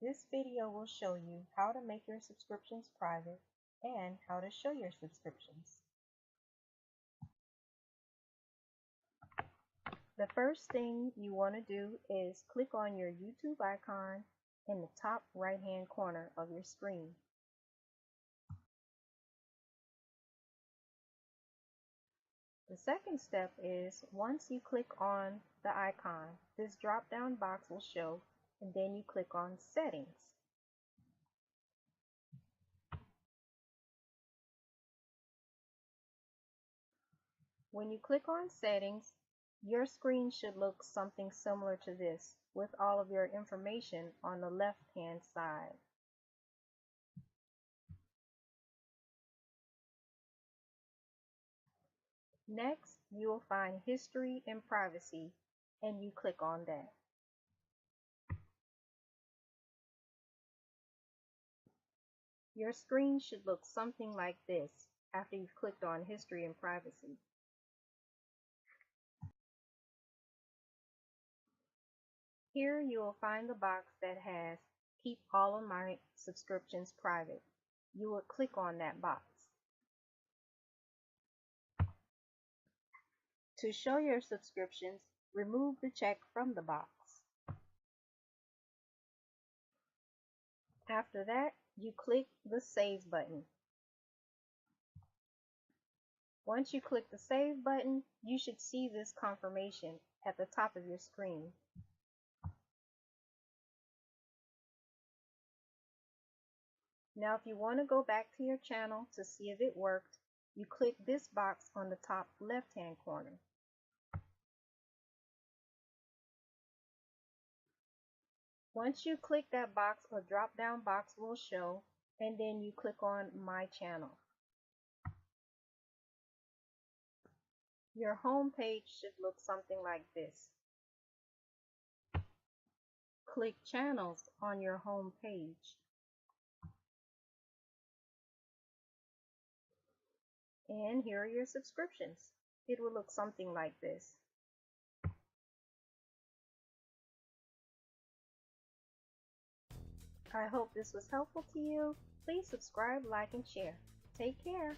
This video will show you how to make your subscriptions private and how to show your subscriptions. The first thing you want to do is click on your YouTube icon in the top right-hand corner of your screen. The second step is once you click on the icon, this drop-down box will show, and then you click on Settings. When you click on Settings, your screen should look something similar to this, with all of your information on the left-hand side. Next, you will find History and Privacy, and you click on that. Your screen should look something like this after you've clicked on History and Privacy. Here you will find the box that has Keep all of my subscriptions private. You will click on that box. To show your subscriptions, remove the check from the box. After that, you click the Save button. Once you click the Save button, you should see this confirmation at the top of your screen. Now, if you want to go back to your channel to see if it worked, you click this box on the top left-hand corner. Once you click that box, a drop-down box will show, and then you click on My Channel. Your home page should look something like this. Click Channels on your home page. And here are your subscriptions. It will look something like this. I hope this was helpful to you. Please subscribe, like, and share. Take care.